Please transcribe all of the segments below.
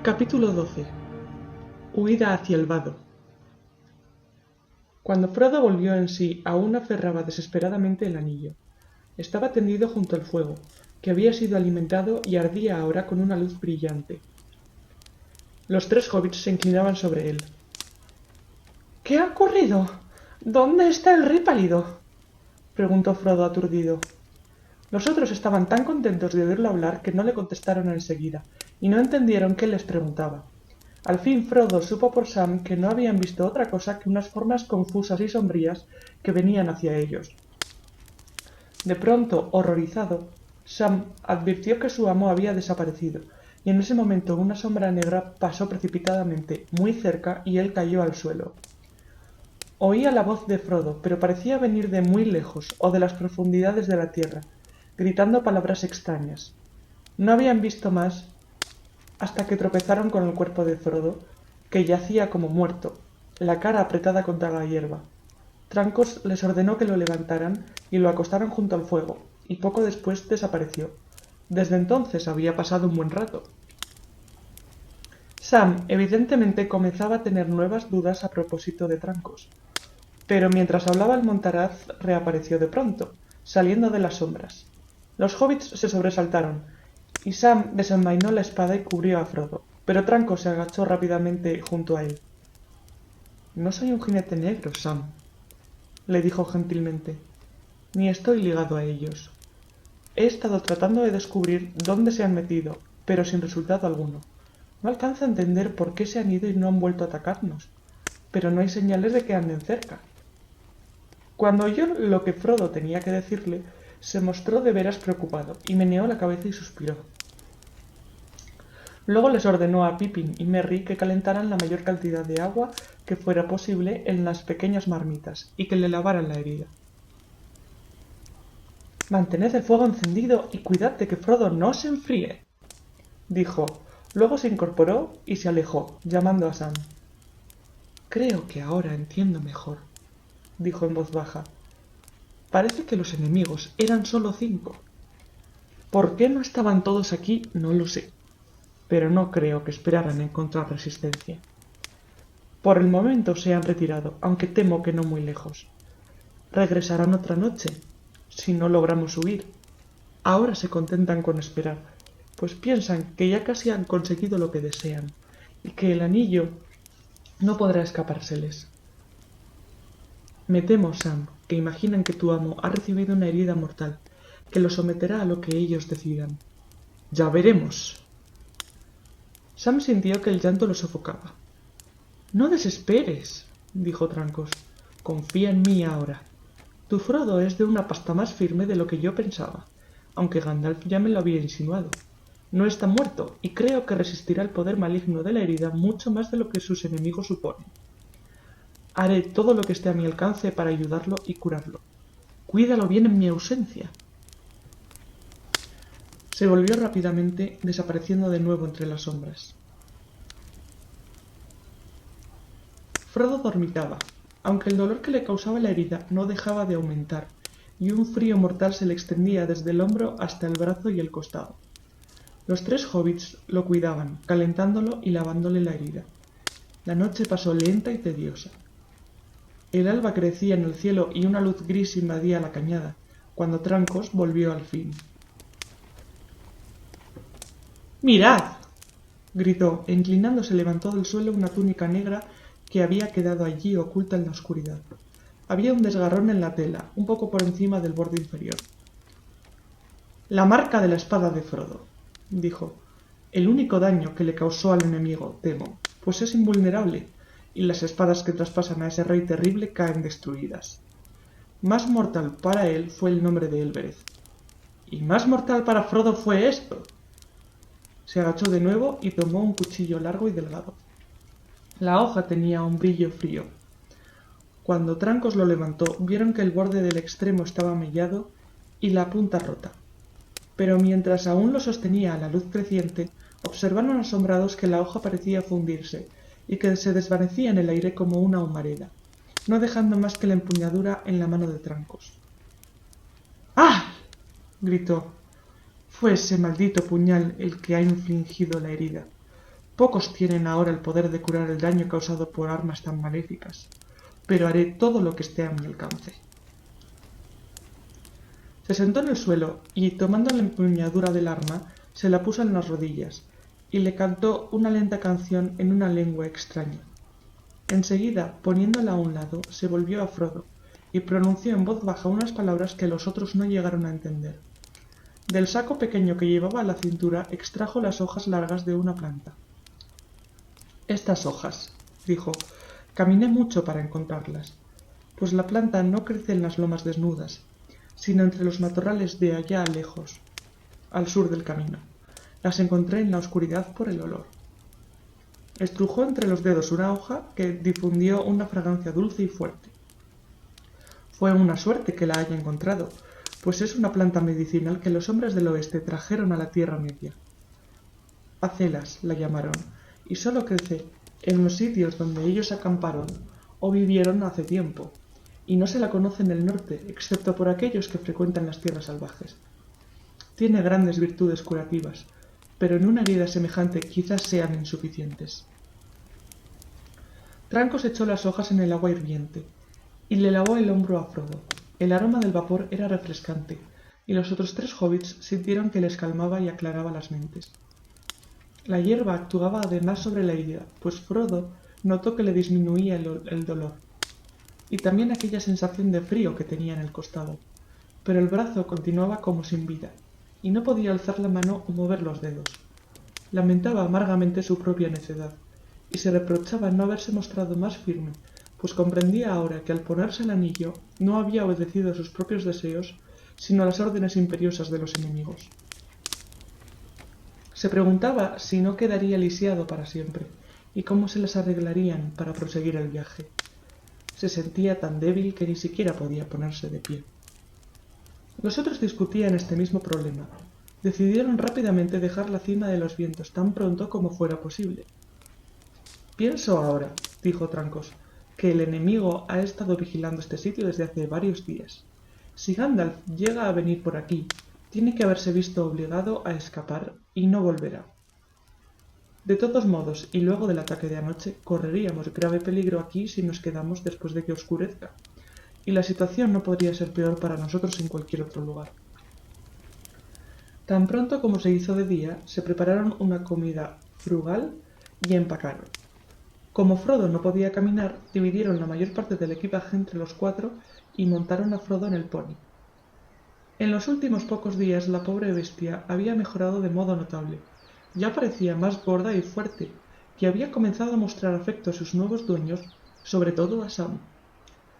Capítulo 12. Huida hacia el vado. Cuando Frodo volvió en sí, aún aferraba desesperadamente el anillo. Estaba tendido junto al fuego, que había sido alimentado y ardía ahora con una luz brillante. Los tres hobbits se inclinaban sobre él. —¿Qué ha ocurrido? ¿Dónde está el rey pálido? —preguntó Frodo aturdido. Los otros estaban tan contentos de oírlo hablar que no le contestaron enseguida, y no entendieron qué les preguntaba. Al fin Frodo supo por Sam que no habían visto otra cosa que unas formas confusas y sombrías que venían hacia ellos. De pronto, horrorizado, Sam advirtió que su amo había desaparecido, y en ese momento una sombra negra pasó precipitadamente muy cerca y él cayó al suelo. Oía la voz de Frodo, pero parecía venir de muy lejos o de las profundidades de la tierra, gritando palabras extrañas. No habían visto más hasta que tropezaron con el cuerpo de Frodo, que yacía como muerto, la cara apretada contra la hierba. Trancos les ordenó que lo levantaran y lo acostaran junto al fuego, y poco después desapareció. Desde entonces había pasado un buen rato. Sam evidentemente comenzaba a tener nuevas dudas a propósito de Trancos, pero mientras hablaba el montaraz reapareció de pronto, saliendo de las sombras. Los hobbits se sobresaltaron, y Sam desenvainó la espada y cubrió a Frodo, pero Trancos se agachó rápidamente junto a él. «No soy un jinete negro, Sam», le dijo gentilmente, «ni estoy ligado a ellos. He estado tratando de descubrir dónde se han metido, pero sin resultado alguno. No alcanzo a entender por qué se han ido y no han vuelto a atacarnos, pero no hay señales de que anden cerca». Cuando oyó lo que Frodo tenía que decirle, se mostró de veras preocupado, y meneó la cabeza y suspiró. Luego les ordenó a Pippin y Merry que calentaran la mayor cantidad de agua que fuera posible en las pequeñas marmitas, y que le lavaran la herida. «Mantened el fuego encendido y cuidad de que Frodo no se enfríe», dijo. Luego se incorporó y se alejó, llamando a Sam. «Creo que ahora entiendo mejor», dijo en voz baja. «Parece que los enemigos eran solo 5. ¿Por qué no estaban todos aquí? No lo sé, pero no creo que esperaran encontrar resistencia. Por el momento se han retirado, aunque temo que no muy lejos. Regresarán otra noche, si no logramos huir. Ahora se contentan con esperar, pues piensan que ya casi han conseguido lo que desean, y que el anillo no podrá escapárseles. Me temo, Sam, que imaginan que tu amo ha recibido una herida mortal, que lo someterá a lo que ellos decidan. Ya veremos». Sam sintió que el llanto lo sofocaba. «No desesperes», dijo Trancos. «Confía en mí ahora. Tu Frodo es de una pasta más firme de lo que yo pensaba, aunque Gandalf ya me lo había insinuado. No está muerto, y creo que resistirá el poder maligno de la herida mucho más de lo que sus enemigos suponen. Haré todo lo que esté a mi alcance para ayudarlo y curarlo. Cuídalo bien en mi ausencia». Se volvió rápidamente, desapareciendo de nuevo entre las sombras. Frodo dormitaba, aunque el dolor que le causaba la herida no dejaba de aumentar, y un frío mortal se le extendía desde el hombro hasta el brazo y el costado. Los tres hobbits lo cuidaban, calentándolo y lavándole la herida. La noche pasó lenta y tediosa. El alba crecía en el cielo y una luz gris invadía la cañada, cuando Trancos volvió al fin. «¡Mirad!», gritó, e inclinándose levantó del suelo una túnica negra que había quedado allí oculta en la oscuridad. Había un desgarrón en la tela, un poco por encima del borde inferior. «La marca de la espada de Frodo», dijo. «El único daño que le causó al enemigo, temo, pues es invulnerable, y las espadas que traspasan a ese rey terrible caen destruidas. Más mortal para él fue el nombre de Elbereth. Y más mortal para Frodo fue esto». Se agachó de nuevo y tomó un cuchillo largo y delgado. La hoja tenía un brillo frío. Cuando Trancos lo levantó, vieron que el borde del extremo estaba mellado y la punta rota. Pero mientras aún lo sostenía a la luz creciente, observaron asombrados que la hoja parecía fundirse y que se desvanecía en el aire como una humareda, no dejando más que la empuñadura en la mano de Trancos. «¡Ah!», gritó. «Fue ese maldito puñal el que ha infligido la herida. Pocos tienen ahora el poder de curar el daño causado por armas tan maléficas, pero haré todo lo que esté a mi alcance. Se sentó en el suelo y, tomando la empuñadura del arma, se la puso en las rodillas y le cantó una lenta canción en una lengua extraña. Enseguida, poniéndola a un lado, se volvió a Frodo y pronunció en voz baja unas palabras que los otros no llegaron a entender. Del saco pequeño que llevaba a la cintura extrajo las hojas largas de una planta. Estas hojas, dijo, caminé mucho para encontrarlas, pues la planta no crece en las lomas desnudas, sino entre los matorrales de allá lejos, al sur del camino. Las encontré en la oscuridad por el olor. Estrujó entre los dedos una hoja que difundió una fragancia dulce y fuerte. Fue una suerte que la haya encontrado, pues es una planta medicinal que los hombres del oeste trajeron a la Tierra Media. Acelas la llamaron, y solo crece en los sitios donde ellos acamparon o vivieron hace tiempo, y no se la conoce en el norte, excepto por aquellos que frecuentan las tierras salvajes. Tiene grandes virtudes curativas, pero en una herida semejante quizás sean insuficientes. Trancos echó las hojas en el agua hirviente y le lavó el hombro a Frodo. El aroma del vapor era refrescante, y los otros 3 hobbits sintieron que les calmaba y aclaraba las mentes. La hierba actuaba además sobre la herida, pues Frodo notó que le disminuía el dolor, y también aquella sensación de frío que tenía en el costado, pero el brazo continuaba como sin vida, y no podía alzar la mano o mover los dedos. Lamentaba amargamente su propia necedad, y se reprochaba no haberse mostrado más firme, pues comprendía ahora que al ponerse el anillo no había obedecido a sus propios deseos, sino a las órdenes imperiosas de los enemigos. Se preguntaba si no quedaría lisiado para siempre, y cómo se las arreglarían para proseguir el viaje. Se sentía tan débil que ni siquiera podía ponerse de pie. Los otros discutían este mismo problema. Decidieron rápidamente dejar la cima de los vientos tan pronto como fuera posible. «Pienso ahora», dijo Trancos, «que el enemigo ha estado vigilando este sitio desde hace varios días. Si Gandalf llega a venir por aquí, tiene que haberse visto obligado a escapar y no volverá. De todos modos, y luego del ataque de anoche, correríamos grave peligro aquí si nos quedamos después de que oscurezca, y la situación no podría ser peor para nosotros en cualquier otro lugar». Tan pronto como se hizo de día, se prepararon una comida frugal y empacaron. Como Frodo no podía caminar, dividieron la mayor parte del equipaje entre los 4 y montaron a Frodo en el pony. En los últimos pocos días la pobre bestia había mejorado de modo notable. Ya parecía más gorda y fuerte, y había comenzado a mostrar afecto a sus nuevos dueños, sobre todo a Sam.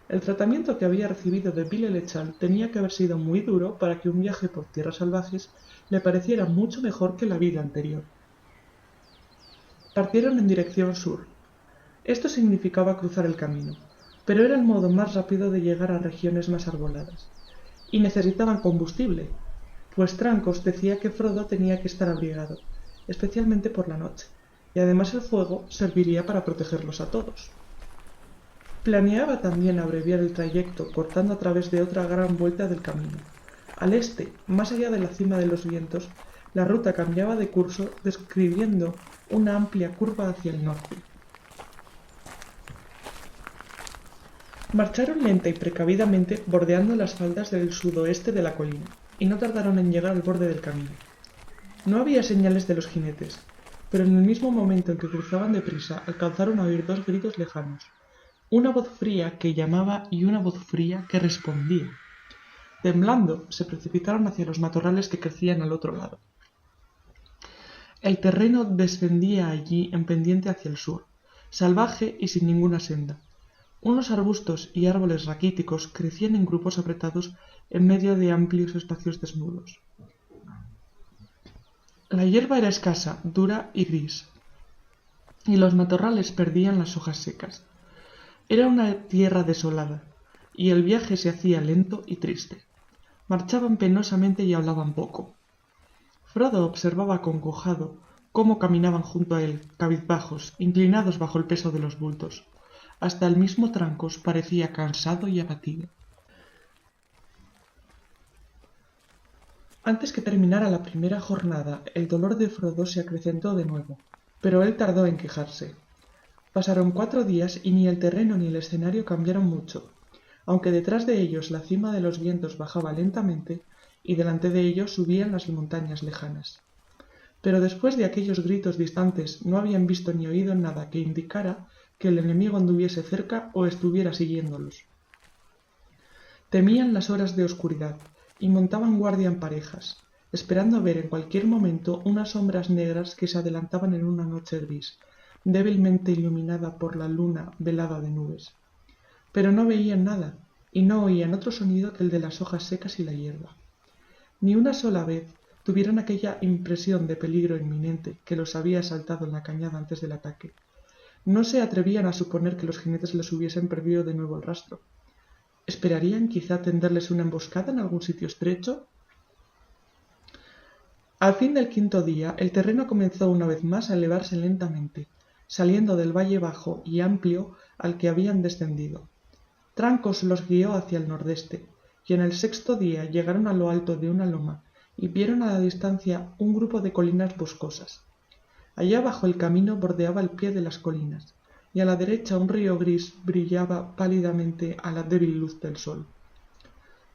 El tratamiento que había recibido de Bill el Echal tenía que haber sido muy duro para que un viaje por tierras salvajes le pareciera mucho mejor que la vida anterior. Partieron en dirección sur. Esto significaba cruzar el camino, pero era el modo más rápido de llegar a regiones más arboladas. Y necesitaban combustible, pues Trancos decía que Frodo tenía que estar abrigado, especialmente por la noche, y además el fuego serviría para protegerlos a todos. Planeaba también abreviar el trayecto cortando a través de otra gran vuelta del camino. Al este, más allá de la cima de los vientos, la ruta cambiaba de curso describiendo una amplia curva hacia el norte. Marcharon lenta y precavidamente bordeando las faldas del sudoeste de la colina, y no tardaron en llegar al borde del camino. No había señales de los jinetes, pero en el mismo momento en que cruzaban deprisa alcanzaron a oír 2 gritos lejanos, una voz fría que llamaba y una voz fría que respondía. Temblando, se precipitaron hacia los matorrales que crecían al otro lado. El terreno descendía allí en pendiente hacia el sur, salvaje y sin ninguna senda. Unos arbustos y árboles raquíticos crecían en grupos apretados en medio de amplios espacios desnudos. La hierba era escasa, dura y gris, y los matorrales perdían las hojas secas. Era una tierra desolada, y el viaje se hacía lento y triste. Marchaban penosamente y hablaban poco. Frodo observaba acongojado cómo caminaban junto a él, cabizbajos, inclinados bajo el peso de los bultos. Hasta el mismo Trancos parecía cansado y abatido. Antes que terminara la primera jornada, el dolor de Frodo se acrecentó de nuevo, pero él tardó en quejarse. Pasaron 4 días y ni el terreno ni el escenario cambiaron mucho, aunque detrás de ellos la cima de los vientos bajaba lentamente y delante de ellos subían las montañas lejanas. Pero después de aquellos gritos distantes no habían visto ni oído nada que indicara que el enemigo anduviese cerca o estuviera siguiéndolos. Temían las horas de oscuridad y montaban guardia en parejas, esperando ver en cualquier momento unas sombras negras que se adelantaban en una noche gris, débilmente iluminada por la luna velada de nubes. Pero no veían nada, y no oían otro sonido que el de las hojas secas y la hierba. Ni una sola vez tuvieron aquella impresión de peligro inminente que los había asaltado en la cañada antes del ataque. No se atrevían a suponer que los jinetes les hubiesen perdido de nuevo el rastro. ¿Esperarían quizá tenderles una emboscada en algún sitio estrecho? Al fin del 5.º día, el terreno comenzó una vez más a elevarse lentamente, saliendo del valle bajo y amplio al que habían descendido. Trancos los guió hacia el nordeste, y en el 6.º día llegaron a lo alto de una loma y vieron a la distancia un grupo de colinas boscosas. Allá abajo el camino bordeaba el pie de las colinas, y a la derecha un río gris brillaba pálidamente a la débil luz del sol.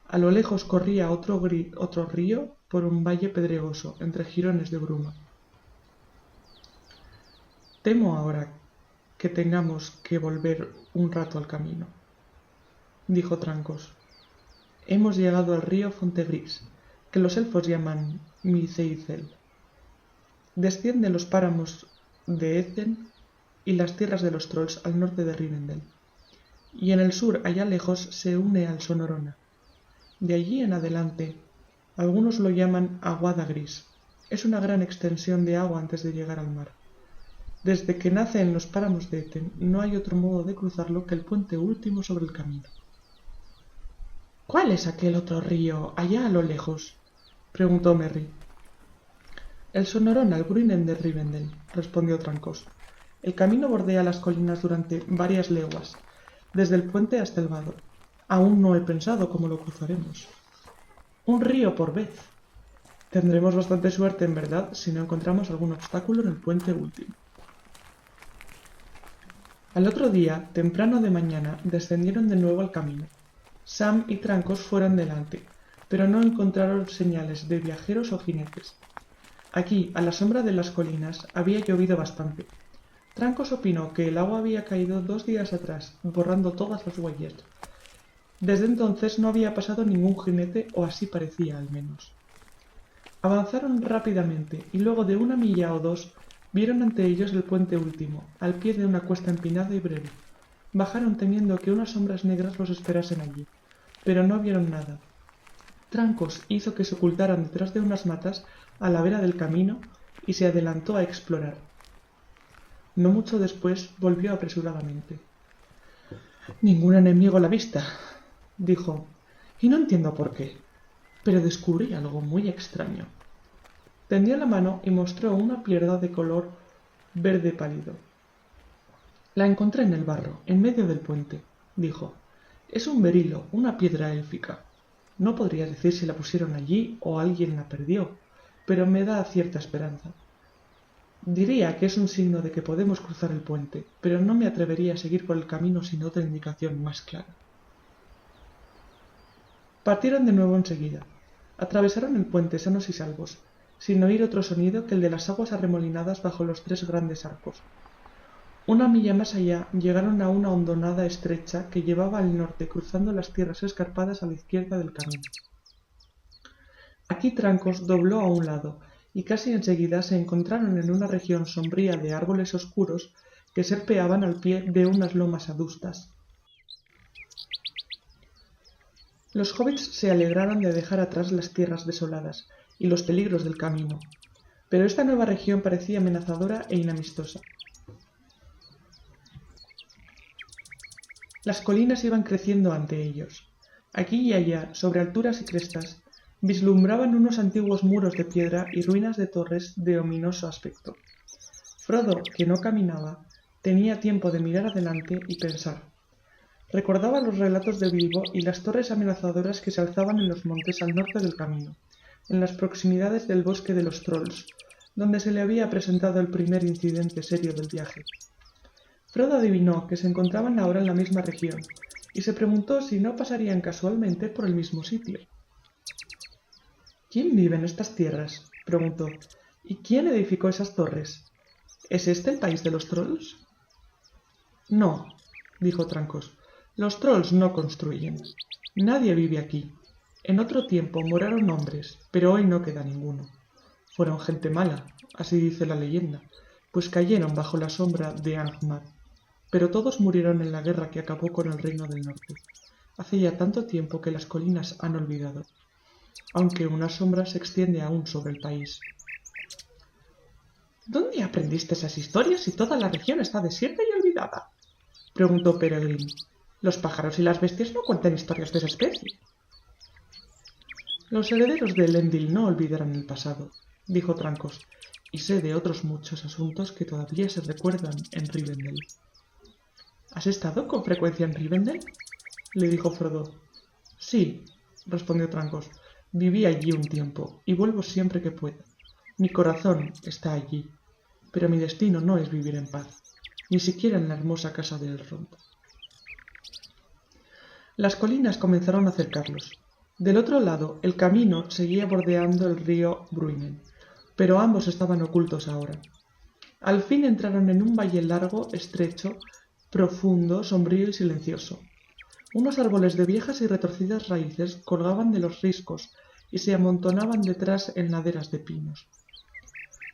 A lo lejos corría otro río por un valle pedregoso, entre jirones de bruma. Temo ahora que tengamos que volver un rato al camino, dijo Trancos. Hemos llegado al río Fontegris, que los elfos llaman Miceicel. Desciende los páramos de Ezen y las tierras de los trolls al norte de Rivendell, y en el sur, allá lejos, se une al Sonorona. De allí en adelante, algunos lo llaman Aguada Gris. Es una gran extensión de agua antes de llegar al mar. Desde que nace en los páramos de Ezen, no hay otro modo de cruzarlo que el puente último sobre el camino. —¿Cuál es aquel otro río, allá a lo lejos? —preguntó Merry. —El Sonorona, el Bruinen de Rivendell —respondió Trancos. El camino bordea las colinas durante varias leguas, desde el puente hasta el vado. Aún no he pensado cómo lo cruzaremos. Un río por vez. Tendremos bastante suerte, en verdad, si no encontramos algún obstáculo en el puente último. Al otro día, temprano de mañana, descendieron de nuevo al camino. Sam y Trancos fueron delante, pero no encontraron señales de viajeros o jinetes. Aquí, a la sombra de las colinas, había llovido bastante. Trancos opinó que el agua había caído 2 días atrás, borrando todas las huellas. Desde entonces no había pasado ningún jinete, o así parecía al menos. Avanzaron rápidamente, y luego de 1 milla o 2 vieron ante ellos el puente último, al pie de una cuesta empinada y breve. Bajaron temiendo que unas sombras negras los esperasen allí, pero no vieron nada. Trancos hizo que se ocultaran detrás de unas matas a la vera del camino y se adelantó a explorar. No mucho después volvió apresuradamente. «Ningún enemigo a la vista», dijo, «y no entiendo por qué, pero descubrí algo muy extraño». Tendió la mano y mostró una piedra de color verde pálido. «La encontré en el barro, en medio del puente», dijo. «Es un berilo, una piedra élfica. No podría decir si la pusieron allí o alguien la perdió, pero me da cierta esperanza. Diría que es un signo de que podemos cruzar el puente, pero no me atrevería a seguir por el camino sin otra indicación más clara». Partieron de nuevo enseguida. Atravesaron el puente sanos y salvos, sin oír otro sonido que el de las aguas arremolinadas bajo los 3 grandes arcos. 1 milla más allá llegaron a una hondonada estrecha que llevaba al norte, cruzando las tierras escarpadas a la izquierda del camino. Aquí Trancos dobló a un lado, y casi enseguida se encontraron en una región sombría de árboles oscuros que serpeaban al pie de unas lomas adustas. Los hobbits se alegraron de dejar atrás las tierras desoladas y los peligros del camino, pero esta nueva región parecía amenazadora e inamistosa. Las colinas iban creciendo ante ellos. Aquí y allá, sobre alturas y crestas, vislumbraban unos antiguos muros de piedra y ruinas de torres de ominoso aspecto. Frodo, que no caminaba, tenía tiempo de mirar adelante y pensar. Recordaba los relatos de Bilbo y las torres amenazadoras que se alzaban en los montes al norte del camino, en las proximidades del bosque de los trolls, donde se le había presentado el primer incidente serio del viaje. Frodo adivinó que se encontraban ahora en la misma región, y se preguntó si no pasarían casualmente por el mismo sitio. ¿Quién vive en estas tierras?, preguntó. ¿Y quién edificó esas torres? ¿Es este el país de los trolls? No, dijo Trancos. Los trolls no construyen. Nadie vive aquí. En otro tiempo moraron hombres, pero hoy no queda ninguno. Fueron gente mala, así dice la leyenda, pues cayeron bajo la sombra de Angmar. Pero todos murieron en la guerra que acabó con el Reino del Norte. Hace ya tanto tiempo que las colinas han olvidado, aunque una sombra se extiende aún sobre el país. ¿Dónde aprendiste esas historias si toda la región está desierta y olvidada?, preguntó Peregrin. Los pájaros y las bestias no cuentan historias de esa especie. Los herederos de Elendil no olvidarán el pasado, dijo Trancos, y sé de otros muchos asuntos que todavía se recuerdan en Rivendell. ¿Has estado con frecuencia en Rivendell?, le dijo Frodo. Sí, respondió Trancos. Viví allí un tiempo y vuelvo siempre que pueda. Mi corazón está allí, pero mi destino no es vivir en paz, ni siquiera en la hermosa casa de Elrond. Las colinas comenzaron a acercarlos. Del otro lado, el camino seguía bordeando el río Bruinen, pero ambos estaban ocultos ahora. Al fin entraron en un valle largo, estrecho, profundo, sombrío y silencioso. Unos árboles de viejas y retorcidas raíces colgaban de los riscos y se amontonaban detrás en laderas de pinos.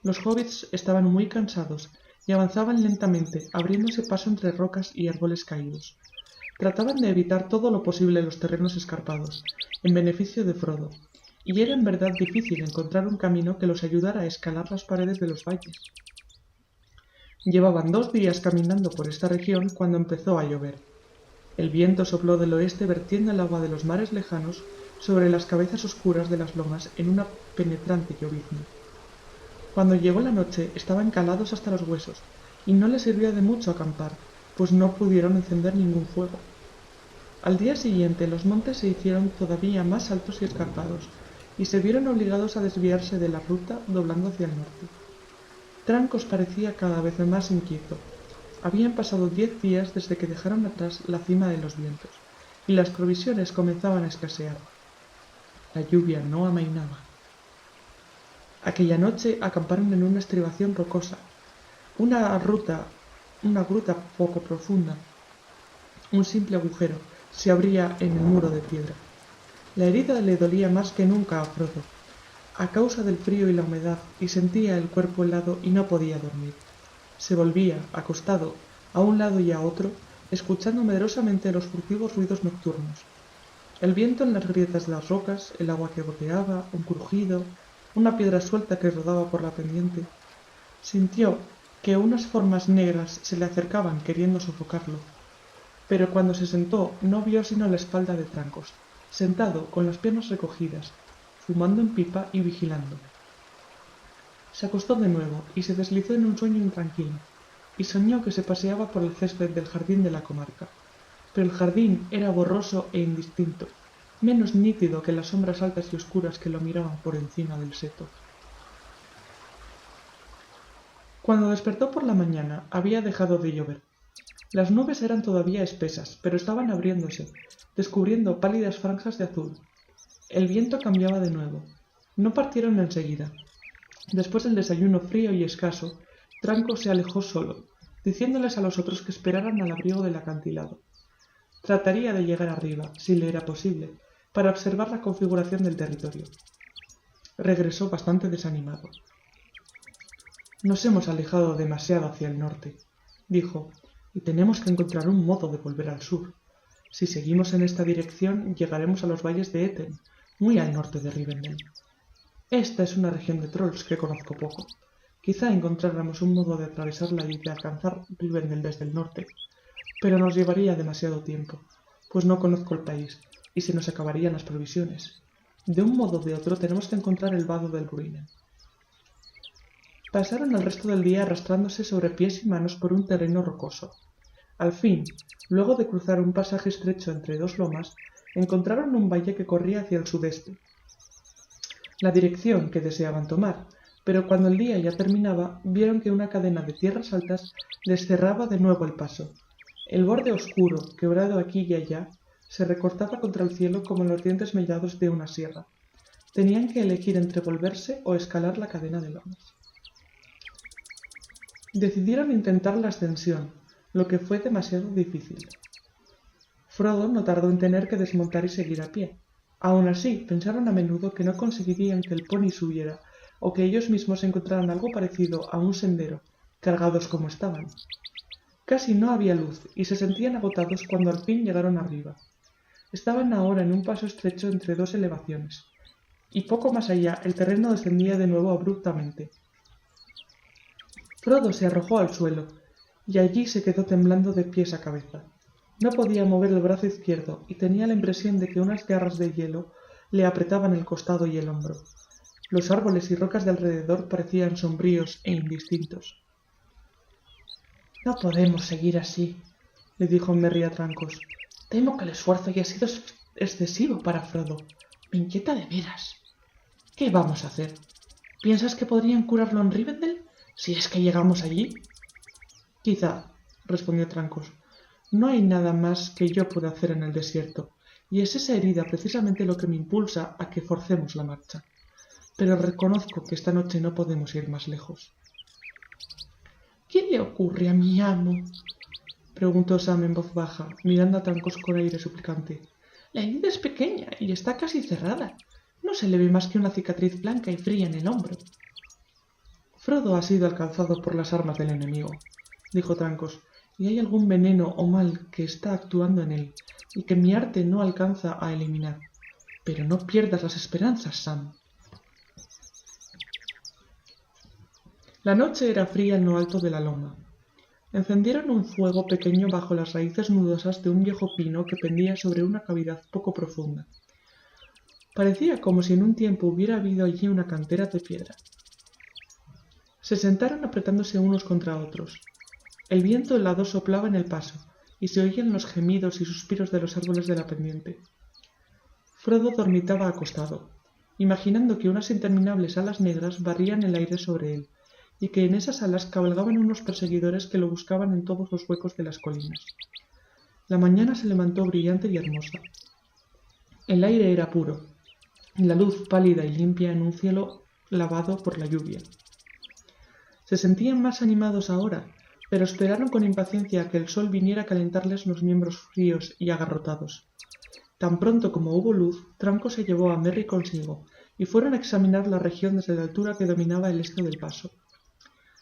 Los hobbits estaban muy cansados y avanzaban lentamente, abriéndose paso entre rocas y árboles caídos. Trataban de evitar todo lo posible los terrenos escarpados, en beneficio de Frodo, y era en verdad difícil encontrar un camino que los ayudara a escalar las paredes de los valles. Llevaban 2 días caminando por esta región cuando empezó a llover. El viento sopló del oeste vertiendo el agua de los mares lejanos sobre las cabezas oscuras de las lomas en una penetrante llovizna. Cuando llegó la noche estaban calados hasta los huesos, y no les sirvió de mucho acampar, pues no pudieron encender ningún fuego. Al día siguiente los montes se hicieron todavía más altos y escarpados, y se vieron obligados a desviarse de la ruta doblando hacia el norte. Trancos parecía cada vez más inquieto. Habían pasado 10 días desde que dejaron atrás la cima de los vientos, y las provisiones comenzaban a escasear. La lluvia no amainaba. Aquella noche acamparon en una estribación rocosa, una gruta poco profunda. Un simple agujero se abría en el muro de piedra. La herida le dolía más que nunca a Frodo, a causa del frío y la humedad, y sentía el cuerpo helado y no podía dormir. Se volvía, acostado, a un lado y a otro, escuchando medrosamente los furtivos ruidos nocturnos. El viento en las grietas de las rocas, el agua que goteaba, un crujido, una piedra suelta que rodaba por la pendiente. Sintió que unas formas negras se le acercaban queriendo sofocarlo, pero cuando se sentó no vio sino la espalda de Trancos, sentado con las piernas recogidas, fumando en pipa y vigilando. Se acostó de nuevo y se deslizó en un sueño intranquilo, y soñó que se paseaba por el césped del jardín de la comarca, pero el jardín era borroso e indistinto, menos nítido que las sombras altas y oscuras que lo miraban por encima del seto. Cuando despertó por la mañana había dejado de llover. Las nubes eran todavía espesas, pero estaban abriéndose, descubriendo pálidas franjas de azul. El viento cambiaba de nuevo. No partieron enseguida. Después del desayuno frío y escaso, Trancos se alejó solo, diciéndoles a los otros que esperaran al abrigo del acantilado. Trataría de llegar arriba, si le era posible, para observar la configuración del territorio. Regresó bastante desanimado. Nos hemos alejado demasiado hacia el norte, dijo, y tenemos que encontrar un modo de volver al sur. Si seguimos en esta dirección, llegaremos a los valles de Eten, muy al norte de Rivendell. Esta es una región de trolls que conozco poco. Quizá encontráramos un modo de atravesarla y de alcanzar Rivendell desde el norte, pero nos llevaría demasiado tiempo, pues no conozco el país, y se nos acabarían las provisiones. De un modo o de otro tenemos que encontrar el vado del Bruinen. Pasaron el resto del día arrastrándose sobre pies y manos por un terreno rocoso. Al fin, luego de cruzar un pasaje estrecho entre 2 lomas, encontraron un valle que corría hacia el sudeste. La dirección que deseaban tomar pero cuando el día ya terminaba, vieron que una cadena de tierras altas les cerraba de nuevo el paso. El borde oscuro, quebrado aquí y allá, se recortaba contra el cielo como los dientes mellados de una sierra. Tenían que elegir entre volverse o escalar la cadena de lomas. Decidieron intentar la ascensión, lo que fue demasiado difícil. Frodo no tardó en tener que desmontar y seguir a pie. Aun así, pensaron a menudo que no conseguirían que el pony subiera, o que ellos mismos encontraran algo parecido a un sendero, cargados como estaban. Casi no había luz, y se sentían agotados cuando al fin llegaron arriba. Estaban ahora en un paso estrecho entre dos elevaciones, y poco más allá el terreno descendía de nuevo abruptamente. Frodo se arrojó al suelo, y allí se quedó temblando de pies a cabeza. No podía mover el brazo izquierdo, y tenía la impresión de que unas garras de hielo le apretaban el costado y el hombro. Los árboles y rocas de alrededor parecían sombríos e indistintos. «No podemos seguir así», le dijo Merry a Trancos. «Temo que el esfuerzo haya sido excesivo para Frodo. Me inquieta de veras. ¿Qué vamos a hacer? ¿Piensas que podrían curarlo en Rivendell, si es que llegamos allí?» «Quizá», respondió Trancos. «No hay nada más que yo pueda hacer en el desierto, y es esa herida precisamente lo que me impulsa a que forcemos la marcha. Pero reconozco que esta noche no podemos ir más lejos». «¿Qué le ocurre a mi amo?», preguntó Sam en voz baja, mirando a Trancos con aire suplicante. «La herida es pequeña y está casi cerrada. No se le ve más que una cicatriz blanca y fría en el hombro». «Frodo ha sido alcanzado por las armas del enemigo», dijo Trancos, «y hay algún veneno o mal que está actuando en él, y que mi arte no alcanza a eliminar. Pero no pierdas las esperanzas, Sam». La noche era fría en lo alto de la loma. Encendieron un fuego pequeño bajo las raíces nudosas de un viejo pino que pendía sobre una cavidad poco profunda. Parecía como si en un tiempo hubiera habido allí una cantera de piedra. Se sentaron apretándose unos contra otros. El viento helado soplaba en el paso, y se oían los gemidos y suspiros de los árboles de la pendiente. Frodo dormitaba acostado, imaginando que unas interminables alas negras barrían el aire sobre él, y que en esas alas cabalgaban unos perseguidores que lo buscaban en todos los huecos de las colinas. La mañana se levantó brillante y hermosa. El aire era puro, la luz pálida y limpia en un cielo lavado por la lluvia. Se sentían más animados ahora, pero esperaron con impaciencia a que el sol viniera a calentarles los miembros fríos y agarrotados. Tan pronto como hubo luz, Trancos se llevó a Merry consigo, y fueron a examinar la región desde la altura que dominaba el este del paso.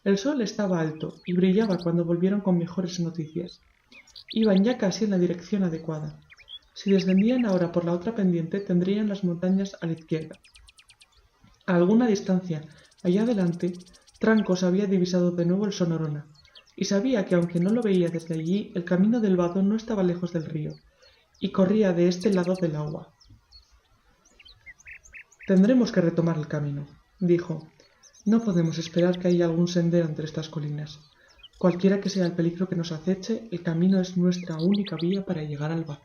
El sol estaba alto y brillaba cuando volvieron con mejores noticias. Iban ya casi en la dirección adecuada. Si descendían ahora por la otra pendiente, tendrían las montañas a la izquierda. A alguna distancia, allá adelante, Trancos había divisado de nuevo el Sonorona, y sabía que aunque no lo veía desde allí, el camino del vado no estaba lejos del río, y corría de este lado del agua. «Tendremos que retomar el camino», dijo. «No podemos esperar que haya algún sendero entre estas colinas. Cualquiera que sea el peligro que nos aceche, el camino es nuestra única vía para llegar al vado».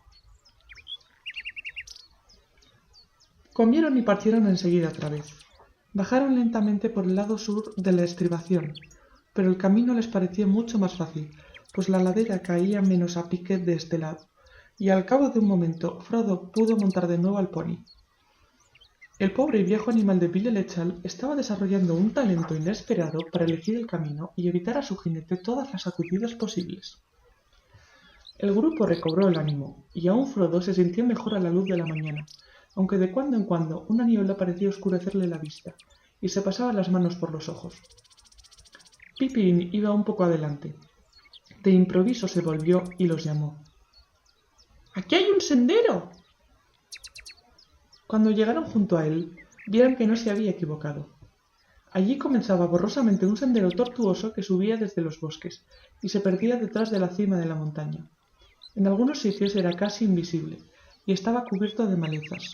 Comieron y partieron enseguida otra vez. Bajaron lentamente por el lado sur de la estribación, pero el camino les parecía mucho más fácil, pues la ladera caía menos a pique de este lado, y al cabo de un momento Frodo pudo montar de nuevo al pony. El pobre y viejo animal de Billy el Echal estaba desarrollando un talento inesperado para elegir el camino y evitar a su jinete todas las sacudidas posibles. El grupo recobró el ánimo, y aún Frodo se sintió mejor a la luz de la mañana, aunque de cuando en cuando una niebla parecía oscurecerle la vista, y se pasaba las manos por los ojos. Pippin iba un poco adelante. De improviso se volvió y los llamó. «¡Aquí hay un sendero!». Cuando llegaron junto a él, vieron que no se había equivocado. Allí comenzaba borrosamente un sendero tortuoso que subía desde los bosques y se perdía detrás de la cima de la montaña. En algunos sitios era casi invisible y estaba cubierto de malezas,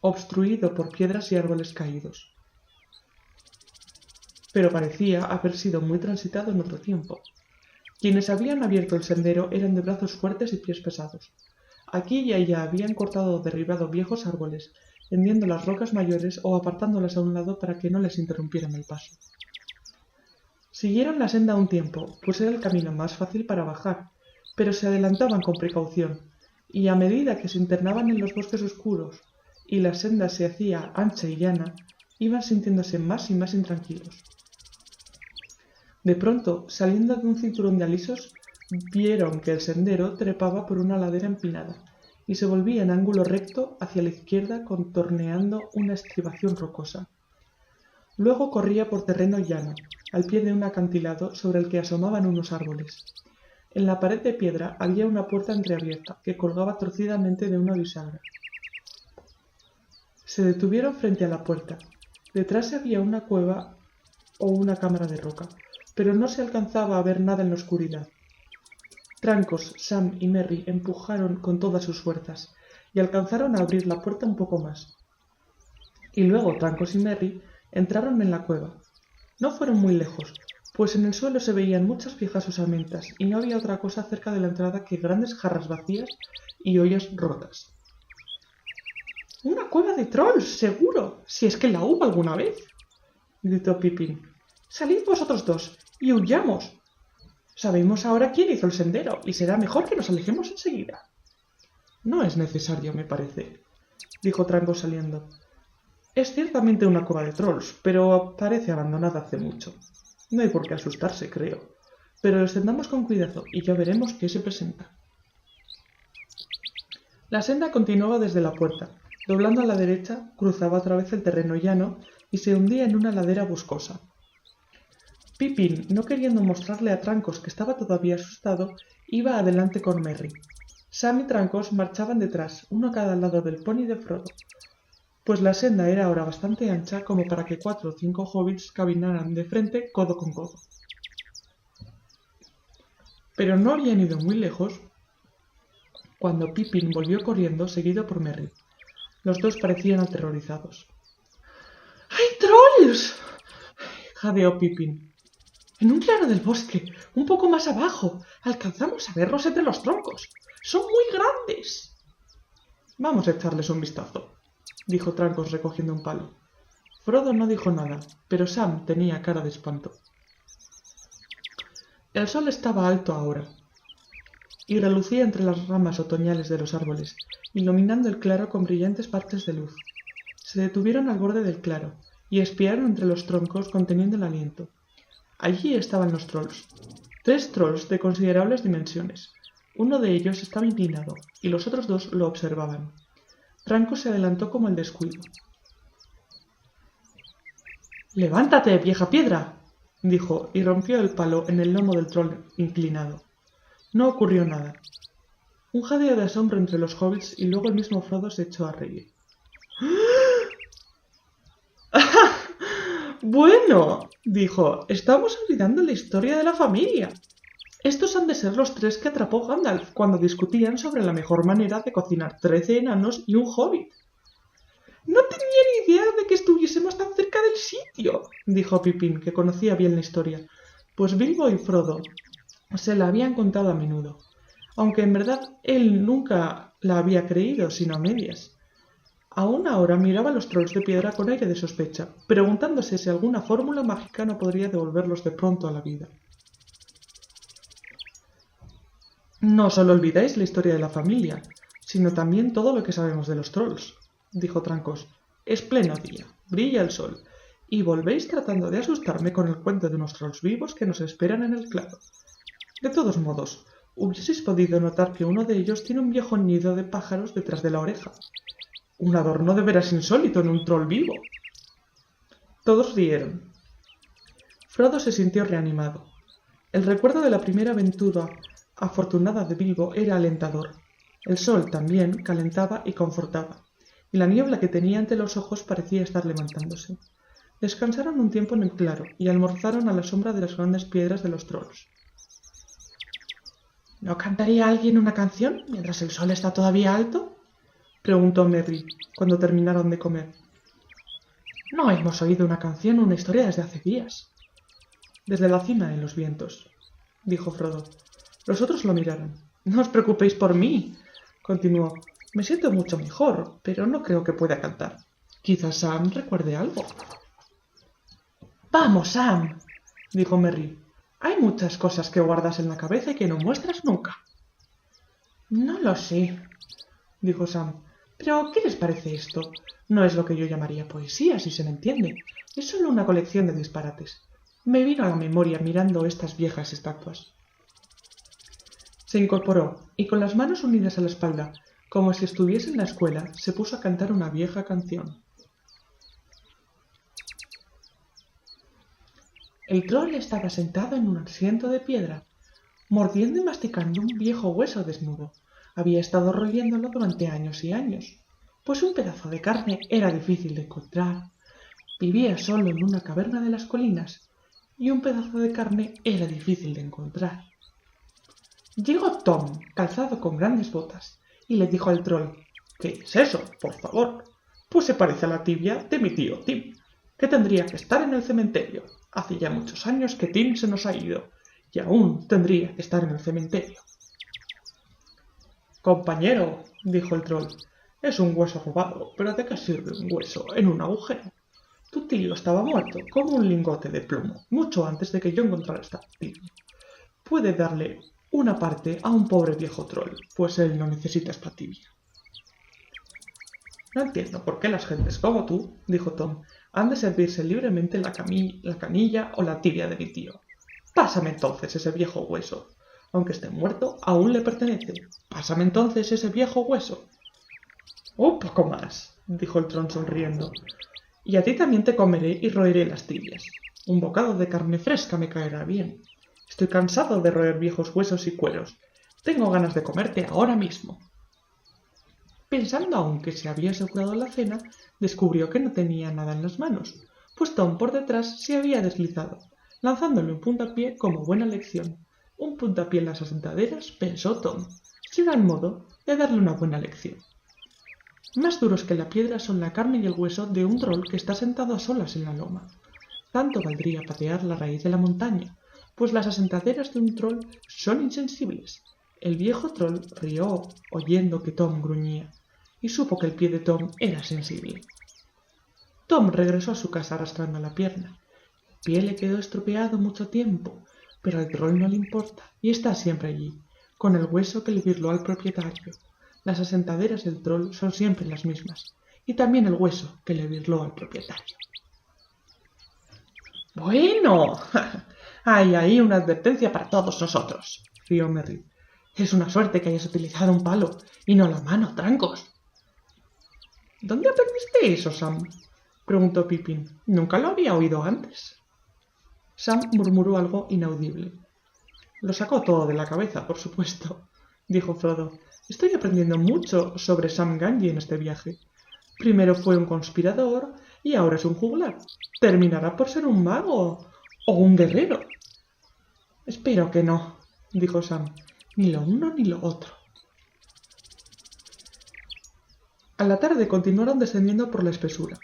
obstruido por piedras y árboles caídos. Pero parecía haber sido muy transitado en otro tiempo. Quienes habían abierto el sendero eran de brazos fuertes y pies pesados. Aquí y allá habían cortado o derribado viejos árboles hendiendo las rocas mayores o apartándolas a un lado para que no les interrumpieran el paso. Siguieron la senda un tiempo, pues era el camino más fácil para bajar, pero se adelantaban con precaución, y a medida que se internaban en los bosques oscuros y la senda se hacía ancha y llana, iban sintiéndose más y más intranquilos. De pronto, saliendo de un cinturón de alisos, vieron que el sendero trepaba por una ladera empinada y se volvía en ángulo recto hacia la izquierda contorneando una estribación rocosa. Luego corría por terreno llano, al pie de un acantilado sobre el que asomaban unos árboles. En la pared de piedra había una puerta entreabierta que colgaba torcidamente de una bisagra. Se detuvieron frente a la puerta. Detrás había una cueva o una cámara de roca, pero no se alcanzaba a ver nada en la oscuridad. Trancos, Sam y Merry empujaron con todas sus fuerzas y alcanzaron a abrir la puerta un poco más. Y luego Trancos y Merry entraron en la cueva. No fueron muy lejos, pues en el suelo se veían muchas viejas osamentas y no había otra cosa cerca de la entrada que grandes jarras vacías y ollas rotas. «¡Una cueva de trolls, seguro! Si es que la hubo alguna vez», gritó Pippin. «Salid vosotros dos y huyamos. Sabemos ahora quién hizo el sendero y será mejor que nos alejemos enseguida». «No es necesario, me parece», dijo Trancos saliendo. «Es ciertamente una cueva de trolls, pero parece abandonada hace mucho. No hay por qué asustarse, creo. Pero descendamos con cuidado y ya veremos qué se presenta». La senda continuaba desde la puerta. Doblando a la derecha, cruzaba otra vez el terreno llano y se hundía en una ladera boscosa. Pippin, no queriendo mostrarle a Trancos que estaba todavía asustado, iba adelante con Merry. Sam y Trancos marchaban detrás, uno a cada lado del pony de Frodo, pues la senda era ahora bastante ancha como para que 4 o 5 hobbits caminaran de frente codo con codo. Pero no habían ido muy lejos cuando Pippin volvió corriendo seguido por Merry. Los dos parecían aterrorizados. «¡Hay trolls!», jadeó Pippin. «En un claro del bosque, un poco más abajo. Alcanzamos a verlos entre los troncos. ¡Son muy grandes!». «Vamos a echarles un vistazo», dijo Trancos recogiendo un palo. Frodo no dijo nada, pero Sam tenía cara de espanto. El sol estaba alto ahora y relucía entre las ramas otoñales de los árboles, iluminando el claro con brillantes parches de luz. Se detuvieron al borde del claro y espiaron entre los troncos conteniendo el aliento. Allí estaban los trolls. 3 trolls de considerables dimensiones. Uno de ellos estaba inclinado y los otros 2 lo observaban. Trancos se adelantó como el descuido. «¡Levántate, vieja piedra!», dijo, y rompió el palo en el lomo del troll inclinado. No ocurrió nada. Un jadeo de asombro entre los hobbits y luego el mismo Frodo se echó a reír. «Bueno», dijo, «estamos olvidando la historia de la familia. Estos han de ser los 3 que atrapó Gandalf cuando discutían sobre la mejor manera de cocinar 13 enanos y un hobbit». «No tenía ni idea de que estuviésemos tan cerca del sitio», dijo Pippin, que conocía bien la historia, pues Bilbo y Frodo se la habían contado a menudo, aunque en verdad él nunca la había creído, sino a medias. Aún ahora miraba a los trolls de piedra con aire de sospecha, preguntándose si alguna fórmula mágica no podría devolverlos de pronto a la vida. «No solo olvidáis la historia de la familia, sino también todo lo que sabemos de los trolls», dijo Trancos. «Es pleno día, brilla el sol, y volvéis tratando de asustarme con el cuento de unos trolls vivos que nos esperan en el claro. De todos modos, hubieseis podido notar que uno de ellos tiene un viejo nido de pájaros detrás de la oreja. Un adorno de veras insólito en un troll vivo». Todos rieron. Frodo se sintió reanimado. El recuerdo de la primera aventura afortunada de Bilbo era alentador. El sol también calentaba y confortaba, y la niebla que tenía ante los ojos parecía estar levantándose. Descansaron un tiempo en el claro y almorzaron a la sombra de las grandes piedras de los trolls. «¿No cantaría alguien una canción mientras el sol está todavía alto?», preguntó Merry cuando terminaron de comer. «No hemos oído una canción o una historia desde hace días». «Desde la cima de los vientos», dijo Frodo. Los otros lo miraron. «No os preocupéis por mí», continuó. Me siento mucho mejor, pero no creo que pueda cantar. Quizás Sam recuerde algo. —¡Vamos, Sam! —dijo Merry—. Hay muchas cosas que guardas en la cabeza y que no muestras nunca. —No lo sé —dijo Sam—, pero ¿qué les parece esto? No es lo que yo llamaría poesía, si se me entiende. Es solo una colección de disparates. Me vino a la memoria mirando estas viejas estatuas. Se incorporó y con las manos unidas a la espalda, como si estuviese en la escuela, se puso a cantar una vieja canción. El troll estaba sentado en un asiento de piedra, mordiendo y masticando un viejo hueso desnudo. Había estado royéndolo durante años y años, pues un pedazo de carne era difícil de encontrar. Vivía solo en una caverna de las colinas, y un pedazo de carne era difícil de encontrar. Llegó Tom, calzado con grandes botas, y le dijo al troll: —¿Qué es eso, por favor? Pues se parece a la tibia de mi tío Tim, que tendría que estar en el cementerio. Hace ya muchos años que Tim se nos ha ido, y aún tendría que estar en el cementerio. —Compañero —dijo el troll—, es un hueso robado, pero ¿de qué sirve un hueso en un agujero? Tu tío estaba muerto, como un lingote de plomo, mucho antes de que yo encontrara esta tibia. Puede darle una parte a un pobre viejo troll, pues él no necesita esta tibia. —No entiendo por qué las gentes como tú —dijo Tom— han de servirse libremente la canilla o la tibia de mi tío. Pásame entonces ese viejo hueso. Aunque esté muerto, aún le pertenece. Pásame entonces ese viejo hueso. —Un poco más —dijo el troll sonriendo—, y a ti también te comeré y roeré las tibias. Un bocado de carne fresca me caerá bien. Estoy cansado de roer viejos huesos y cueros. Tengo ganas de comerte ahora mismo. Pensando aún que se había asegurado la cena, descubrió que no tenía nada en las manos, pues Tom por detrás se había deslizado, lanzándole un puntapié como buena lección. Un puntapié en las asentaderas, pensó Tom, será el modo de darle una buena lección. Más duros que la piedra son la carne y el hueso de un troll que está sentado a solas en la loma. Tanto valdría patear la raíz de la montaña, pues las asentaderas de un troll son insensibles. El viejo troll rió oyendo que Tom gruñía, y supo que el pie de Tom era sensible. Tom regresó a su casa arrastrando la pierna. El pie le quedó estropeado mucho tiempo, pero al troll no le importa, y está siempre allí, con el hueso que le birló al propietario. Las asentaderas del troll son siempre las mismas, y también el hueso que le birló al propietario. —Bueno, hay ahí una advertencia para todos nosotros —rió Merry—. Es una suerte que hayas utilizado un palo y no la mano, trancos. —¿Dónde aprendiste eso, Sam? —preguntó Pippin—. Nunca lo había oído antes. Sam murmuró algo inaudible. —Lo sacó todo de la cabeza, por supuesto —dijo Frodo—. Estoy aprendiendo mucho sobre Sam Gamgee en este viaje. Primero fue un conspirador y ahora es un juglar. Terminará por ser un mago o un guerrero. —Espero que no —dijo Sam—, ni lo uno ni lo otro. A la tarde continuaron descendiendo por la espesura.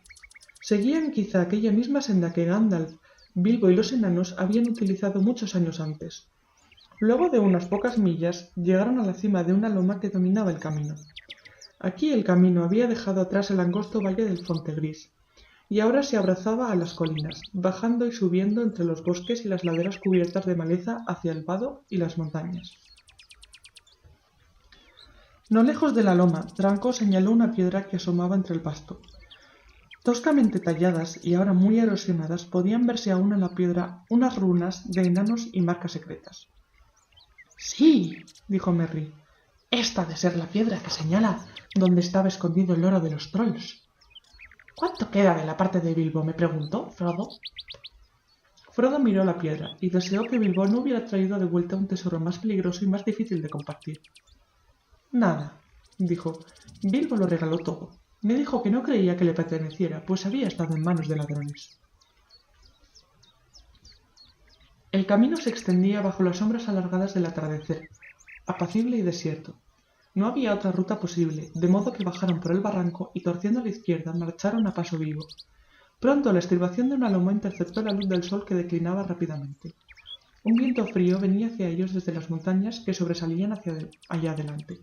Seguían quizá aquella misma senda que Gandalf, Bilbo y los enanos habían utilizado muchos años antes. Luego de unas pocas millas llegaron a la cima de una loma que dominaba el camino. Aquí el camino había dejado atrás el angosto valle del Fontegris, y ahora se abrazaba a las colinas, bajando y subiendo entre los bosques y las laderas cubiertas de maleza hacia el vado y las montañas. No lejos de la loma, Tranco señaló una piedra que asomaba entre el pasto. Toscamente talladas y ahora muy erosionadas, podían verse aún en la piedra unas runas de enanos y marcas secretas. —Sí —dijo Merry—, esta ha de ser la piedra que señala donde estaba escondido el oro de los trolls. —¿Cuánto queda de la parte de Bilbo? —me preguntó Frodo. Frodo miró la piedra y deseó que Bilbo no hubiera traído de vuelta un tesoro más peligroso y más difícil de compartir. —Nada —dijo—, Bilbo lo regaló todo. Me dijo que no creía que le perteneciera, pues había estado en manos de ladrones. El camino se extendía bajo las sombras alargadas del atardecer, apacible y desierto. No había otra ruta posible, de modo que bajaron por el barranco y torciendo a la izquierda marcharon a paso vivo. Pronto la estribación de una loma interceptó la luz del sol que declinaba rápidamente. Un viento frío venía hacia ellos desde las montañas que sobresalían hacia allá adelante.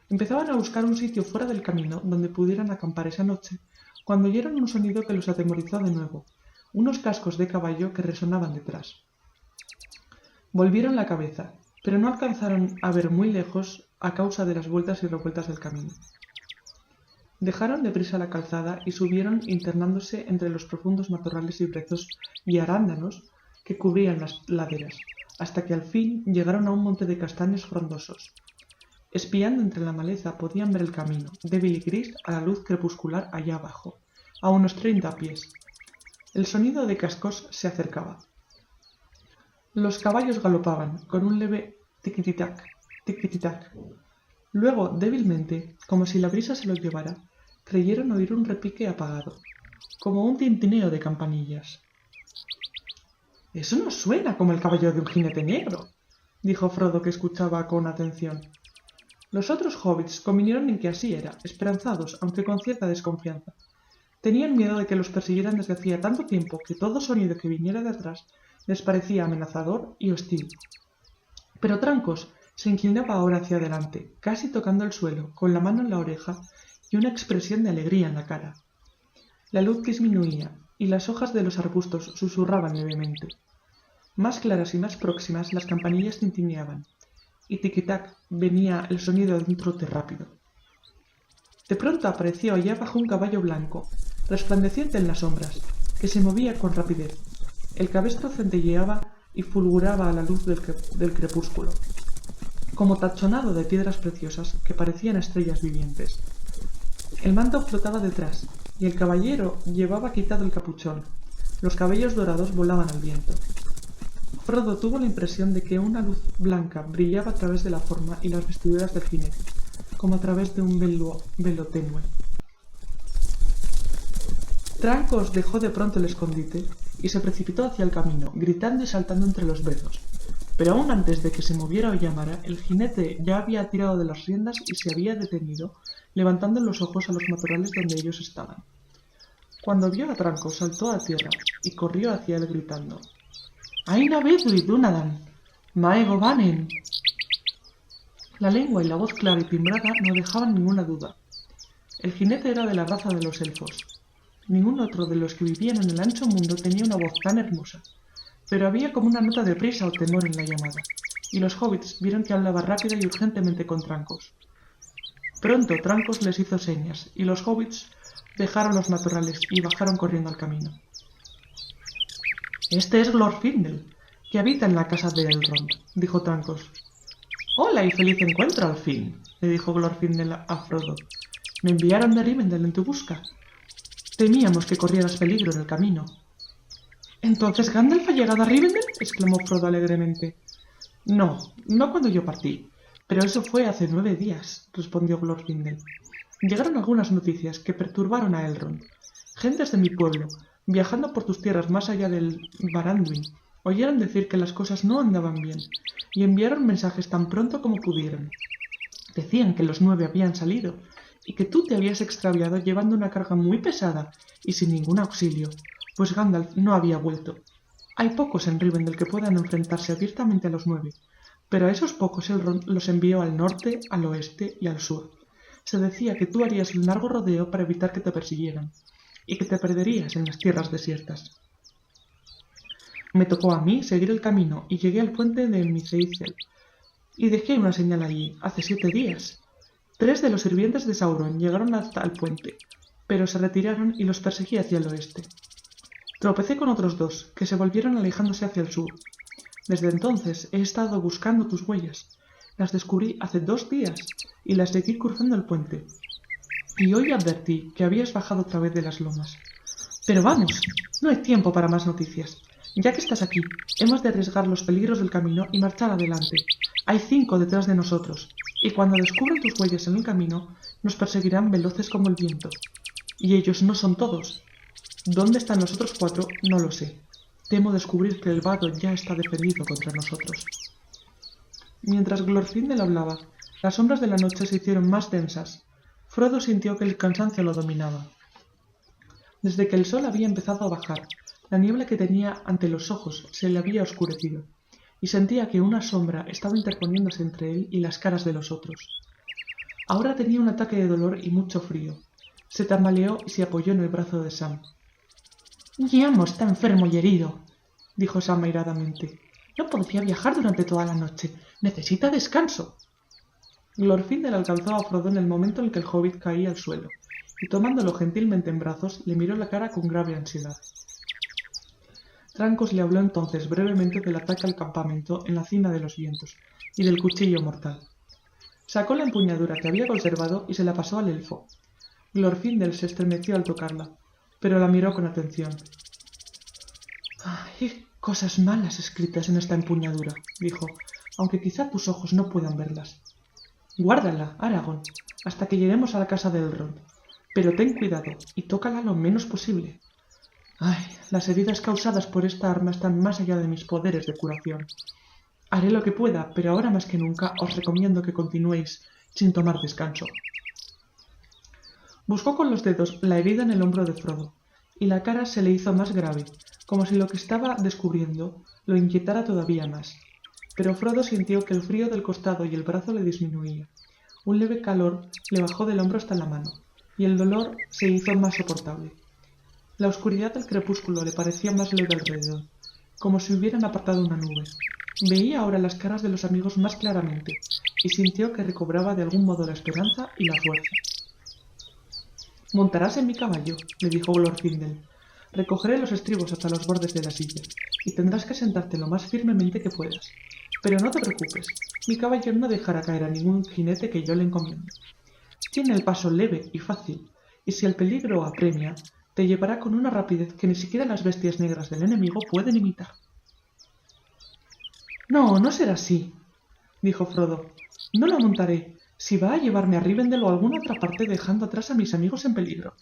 Empezaban a buscar un sitio fuera del camino donde pudieran acampar esa noche, cuando oyeron un sonido que los atemorizó de nuevo, unos cascos de caballo que resonaban detrás. Volvieron la cabeza, pero no alcanzaron a ver muy lejos a causa de las vueltas y revueltas del camino. Dejaron deprisa la calzada y subieron internándose entre los profundos matorrales y brezos y arándanos que cubrían las laderas, hasta que al fin llegaron a un monte de castaños frondosos. Espiando entre la maleza podían ver el camino, débil y gris a la luz crepuscular allá abajo, a unos 30 pies. El sonido de cascos se acercaba. Los caballos galopaban, con un leve tiquititac, tiquititac. Luego, débilmente, como si la brisa se los llevara, creyeron oír un repique apagado, como un tintineo de campanillas. «Eso no suena como el caballo de un jinete negro», dijo Frodo, que escuchaba con atención. Los otros hobbits convinieron en que así era, esperanzados, aunque con cierta desconfianza. Tenían miedo de que los persiguieran desde hacía tanto tiempo que todo sonido que viniera de atrás les parecía amenazador y hostil. Pero Trancos se inclinaba ahora hacia adelante, casi tocando el suelo, con la mano en la oreja y una expresión de alegría en la cara. La luz disminuía y las hojas de los arbustos susurraban levemente. Más claras y más próximas las campanillas tintineaban, y tiquitac venía el sonido de un trote rápido. De pronto apareció allá abajo un caballo blanco, resplandeciente en las sombras, que se movía con rapidez. El cabestro centelleaba y fulguraba a la luz del crepúsculo, como tachonado de piedras preciosas que parecían estrellas vivientes. El manto flotaba detrás, y el caballero llevaba quitado el capuchón. Los cabellos dorados volaban al viento. Frodo tuvo la impresión de que una luz blanca brillaba a través de la forma y las vestiduras del jinete, como a través de un velo tenue. Trancos dejó de pronto el escondite y se precipitó hacia el camino, gritando y saltando entre los brezos. Pero aún antes de que se moviera o llamara, el jinete ya había tirado de las riendas y se había detenido, levantando los ojos a los matorrales donde ellos estaban. Cuando vio a Trancos, saltó a tierra y corrió hacia él gritando: «Aina Bedwi Dunadan, Maego Banen». La lengua y la voz clara y timbrada no dejaban ninguna duda. El jinete era de la raza de los elfos. Ningún otro de los que vivían en el ancho mundo tenía una voz tan hermosa, pero había como una nota de prisa o temor en la llamada, y los hobbits vieron que hablaba rápida y urgentemente con Trancos. Pronto Trancos les hizo señas, y los hobbits dejaron los matorrales y bajaron corriendo al camino. «Este es Glorfindel, que habita en la casa de Elrond», dijo Trancos. «Hola y feliz encuentro al fin», le dijo Glorfindel a Frodo. «Me enviaron de Rivendell en tu busca. Temíamos que corrieras peligro en el camino». «¿Entonces Gandalf ha llegado a Rivendell?», exclamó Frodo alegremente. No cuando yo partí, pero eso fue hace 9 días», respondió Glorfindel. «Llegaron algunas noticias que perturbaron a Elrond. Gentes de mi pueblo, viajando por tus tierras más allá del Baranduin, oyeron decir que las cosas no andaban bien, y enviaron mensajes tan pronto como pudieron. Decían que los 9 habían salido, y que tú te habías extraviado llevando una carga muy pesada y sin ningún auxilio, pues Gandalf no había vuelto. Hay pocos en Rivendell que puedan enfrentarse abiertamente a los 9, pero a esos pocos Elrond los envió al norte, al oeste y al sur. Se decía que tú harías un largo rodeo para evitar que te persiguieran, y que te perderías en las tierras desiertas. Me tocó a mí seguir el camino y llegué al puente de Miceicel, y dejé una señal allí hace 7 días. 3 de los sirvientes de Sauron llegaron hasta el puente, pero se retiraron y los perseguí hacia el oeste. Tropecé con otros 2, que se volvieron alejándose hacia el sur. Desde entonces he estado buscando tus huellas. Las descubrí hace 2 días y las seguí cruzando el puente. Y hoy advertí que habías bajado otra vez de las lomas. Pero vamos, no hay tiempo para más noticias. Ya que estás aquí, hemos de arriesgar los peligros del camino y marchar adelante. Hay 5 detrás de nosotros, y cuando descubran tus huellas en el camino, nos perseguirán veloces como el viento. Y ellos no son todos. ¿Dónde están los otros 4? No lo sé. Temo descubrir que el vado ya está defendido contra nosotros». Mientras Glorfindel hablaba, las sombras de la noche se hicieron más densas. Frodo sintió que el cansancio lo dominaba. Desde que el sol había empezado a bajar, la niebla que tenía ante los ojos se le había oscurecido, y sentía que una sombra estaba interponiéndose entre él y las caras de los otros. Ahora tenía un ataque de dolor y mucho frío. Se tambaleó y se apoyó en el brazo de Sam. «Guillermo está enfermo y herido», dijo Sam airadamente. «No podría viajar durante toda la noche. Necesita descanso». Glorfindel alcanzó a Frodo en el momento en que el hobbit caía al suelo, y tomándolo gentilmente en brazos, le miró la cara con grave ansiedad. Trancos le habló entonces brevemente del ataque al campamento en la Cima de los Vientos y del cuchillo mortal. Sacó la empuñadura que había conservado y se la pasó al elfo. Glorfindel se estremeció al tocarla, pero la miró con atención. «Hay cosas malas escritas en esta empuñadura», dijo, «aunque quizá tus ojos no puedan verlas. Guárdala, Aragorn, hasta que lleguemos a la casa de Elrond, pero ten cuidado y tócala lo menos posible. Ay, las heridas causadas por esta arma están más allá de mis poderes de curación. Haré lo que pueda, pero ahora más que nunca os recomiendo que continuéis sin tomar descanso». Buscó con los dedos la herida en el hombro de Frodo, y la cara se le hizo más grave, como si lo que estaba descubriendo lo inquietara todavía más. Pero Frodo sintió que el frío del costado y el brazo le disminuía. Un leve calor le bajó del hombro hasta la mano, y el dolor se hizo más soportable. La oscuridad del crepúsculo le parecía más leve alrededor, como si hubieran apartado una nube. Veía ahora las caras de los amigos más claramente, y sintió que recobraba de algún modo la esperanza y la fuerza. «Montarás en mi caballo», le dijo Glorfindel. «Recogeré los estribos hasta los bordes de la silla, y tendrás que sentarte lo más firmemente que puedas. Pero no te preocupes, mi caballo no dejará caer a ningún jinete que yo le encomiende. Tiene el paso leve y fácil, y si el peligro apremia, te llevará con una rapidez que ni siquiera las bestias negras del enemigo pueden imitar». «No, no será así», dijo Frodo. «No lo montaré, si va a llevarme a Rivendell o a alguna otra parte dejando atrás a mis amigos en peligro».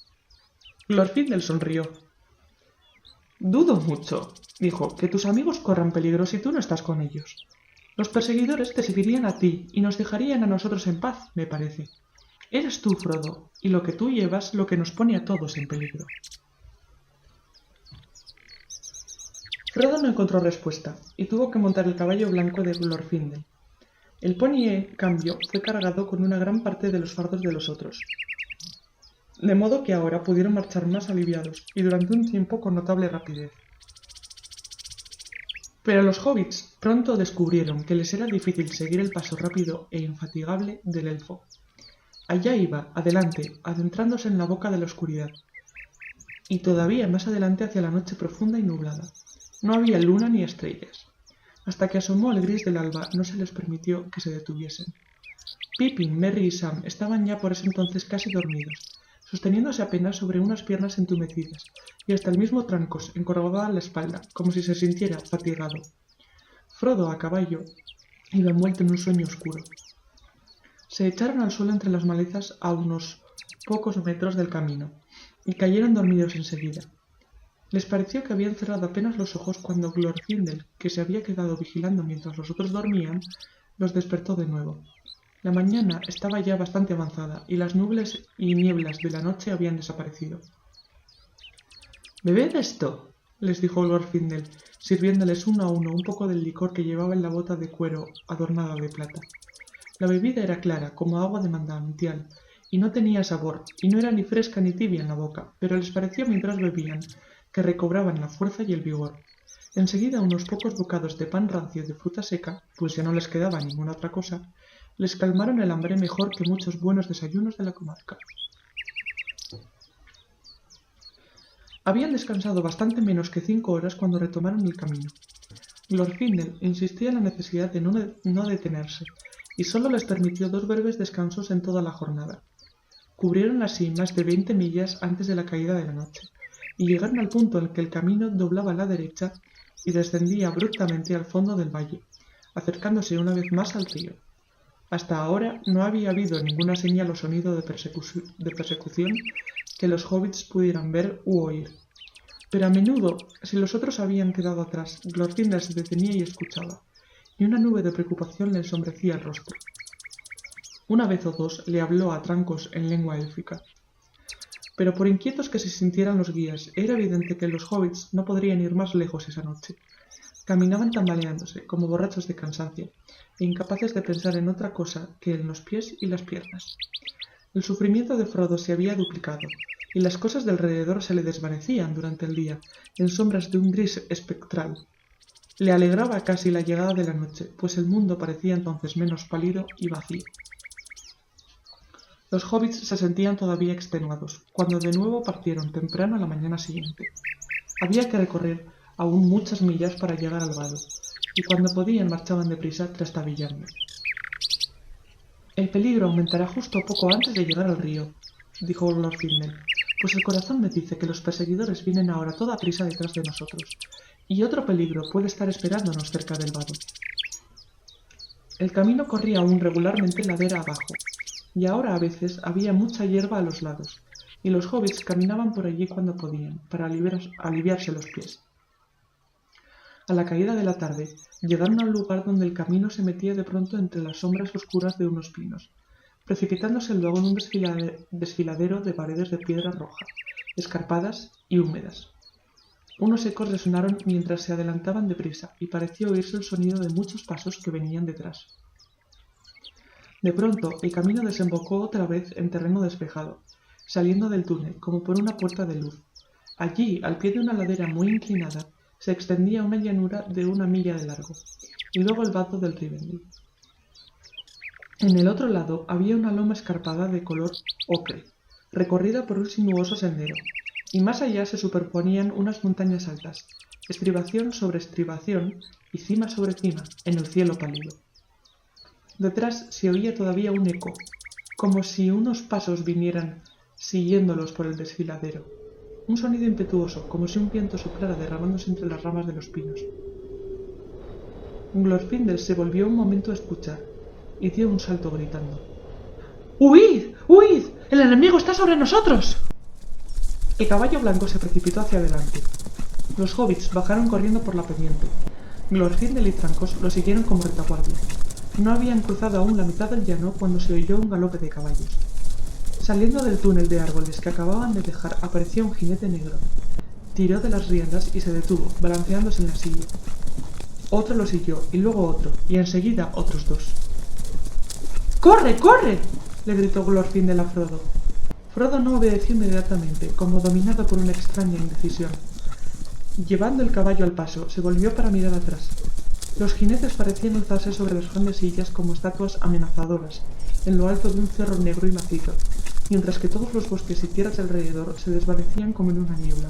Glorfindel sonrió. «Dudo mucho», dijo, «que tus amigos corran peligro si tú no estás con ellos. Los perseguidores te seguirían a ti y nos dejarían a nosotros en paz, me parece. Eres tú, Frodo, y lo que tú llevas lo que nos pone a todos en peligro». Frodo no encontró respuesta, y tuvo que montar el caballo blanco de Glorfindel. El pony, en cambio, fue cargado con una gran parte de los fardos de los otros, de modo que ahora pudieron marchar más aliviados y durante un tiempo con notable rapidez. Pero los hobbits pronto descubrieron que les era difícil seguir el paso rápido e infatigable del elfo. Allá iba, adelante, adentrándose en la boca de la oscuridad, y todavía más adelante hacia la noche profunda y nublada. No había luna ni estrellas. Hasta que asomó el gris del alba no se les permitió que se detuviesen. Pippin, Merry y Sam estaban ya por ese entonces casi dormidos, sosteniéndose apenas sobre unas piernas entumecidas, y hasta el mismo Trancos encorvaba la espalda, como si se sintiera fatigado. Frodo, a caballo, iba envuelto en un sueño oscuro. Se echaron al suelo entre las malezas a unos pocos metros del camino, y cayeron dormidos enseguida. Les pareció que habían cerrado apenas los ojos cuando Glorfindel, que se había quedado vigilando mientras los otros dormían, los despertó de nuevo. La mañana estaba ya bastante avanzada y las nubes y nieblas de la noche habían desaparecido. «Bebed esto», les dijo Glorfindel, sirviéndoles uno a uno un poco del licor que llevaba en la bota de cuero adornada de plata. La bebida era clara, como agua de manantial, y no tenía sabor, y no era ni fresca ni tibia en la boca, pero les pareció mientras bebían que recobraban la fuerza y el vigor. Enseguida unos pocos bocados de pan rancio y de fruta seca, pues ya no les quedaba ninguna otra cosa, les calmaron el hambre mejor que muchos buenos desayunos de la comarca. Habían descansado bastante menos que 5 horas cuando retomaron el camino. Glorfindel insistía en la necesidad de no detenerse, y solo les permitió 2 breves descansos en toda la jornada. Cubrieron así más de 20 millas antes de la caída de la noche, y llegaron al punto en que el camino doblaba a la derecha y descendía abruptamente al fondo del valle, acercándose una vez más al río. Hasta ahora no había habido ninguna señal o sonido de persecución que los hobbits pudieran ver u oír. Pero a menudo, si los otros habían quedado atrás, Glorfindel se detenía y escuchaba, y una nube de preocupación le ensombrecía el rostro. Una vez o dos le habló a Trancos en lengua élfica. Pero por inquietos que se sintieran los guías, era evidente que los hobbits no podrían ir más lejos esa noche. Caminaban tambaleándose, como borrachos de cansancio, e incapaces de pensar en otra cosa que en los pies y las piernas. El sufrimiento de Frodo se había duplicado, y las cosas de alrededor se le desvanecían durante el día, en sombras de un gris espectral. Le alegraba casi la llegada de la noche, pues el mundo parecía entonces menos pálido y vacío. Los hobbits se sentían todavía extenuados, cuando de nuevo partieron temprano a la mañana siguiente. Había que recorrer aún muchas millas para llegar al vado, y cuando podían marchaban deprisa trastabillando. El peligro aumentará justo poco antes de llegar al río, dijo Glorfindel, pues el corazón me dice que los perseguidores vienen ahora toda prisa detrás de nosotros, y otro peligro puede estar esperándonos cerca del vado. El camino corría aún regularmente ladera abajo, y ahora a veces había mucha hierba a los lados, y los hobbits caminaban por allí cuando podían, para aliviarse los pies. A la caída de la tarde, llegaron a un lugar donde el camino se metía de pronto entre las sombras oscuras de unos pinos, precipitándose luego en un desfiladero de paredes de piedra roja, escarpadas y húmedas. Unos ecos resonaron mientras se adelantaban deprisa, y pareció oírse el sonido de muchos pasos que venían detrás. De pronto, el camino desembocó otra vez en terreno despejado, saliendo del túnel como por una puerta de luz. Allí, al pie de una ladera muy inclinada, se extendía una llanura de 1 milla de largo, y luego el vado del Rivendell. En el otro lado había una loma escarpada de color ocre, recorrida por un sinuoso sendero, y más allá se superponían unas montañas altas, estribación sobre estribación y cima sobre cima, en el cielo pálido. Detrás se oía todavía un eco, como si unos pasos vinieran siguiéndolos por el desfiladero. Un sonido impetuoso, como si un viento soplara derramándose entre las ramas de los pinos. Glorfindel se volvió un momento a escuchar, y dio un salto gritando. ¡Huid! ¡Huid! ¡El enemigo está sobre nosotros! El caballo blanco se precipitó hacia adelante. Los hobbits bajaron corriendo por la pendiente. Glorfindel y Trancos lo siguieron como retaguardia. No habían cruzado aún la mitad del llano cuando se oyó un galope de caballos. Saliendo del túnel de árboles que acababan de dejar, apareció un jinete negro. Tiró de las riendas y se detuvo, balanceándose en la silla. Otro lo siguió, y luego otro, y enseguida otros 2. ¡Corre, corre!, le gritó Glorfindel a Frodo. Frodo no obedeció inmediatamente, como dominado por una extraña indecisión. Llevando el caballo al paso, se volvió para mirar atrás. Los jinetes parecían alzarse sobre las grandes sillas como estatuas amenazadoras, en lo alto de un cerro negro y macizo, mientras que todos los bosques y tierras alrededor se desvanecían como en una niebla.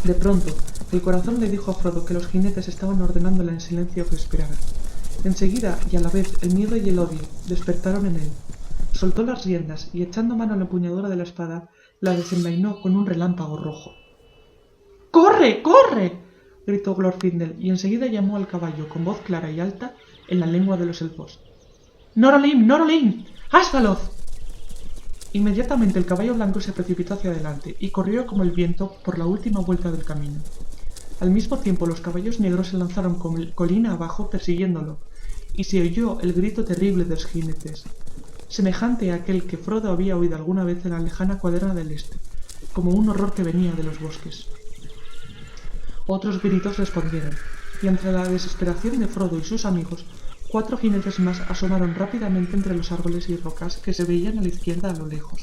De pronto, el corazón le dijo a Frodo que los jinetes estaban ordenándole en silencio que esperara. Enseguida, y a la vez el miedo y el odio, despertaron en él. Soltó las riendas y, echando mano a la empuñadura de la espada, la desenvainó con un relámpago rojo. ¡Corre, corre!, gritó Glorfindel, y enseguida llamó al caballo con voz clara y alta en la lengua de los elfos. ¡Norolim, Norolim! ¡Asfaloth! Inmediatamente el caballo blanco se precipitó hacia adelante y corrió como el viento por la última vuelta del camino. Al mismo tiempo los caballos negros se lanzaron colina abajo persiguiéndolo, y se oyó el grito terrible de los jinetes, semejante a aquel que Frodo había oído alguna vez en la lejana cuadra del este, como un horror que venía de los bosques. Otros gritos respondieron, y entre la desesperación de Frodo y sus amigos, 4 jinetes más asomaron rápidamente entre los árboles y rocas que se veían a la izquierda a lo lejos.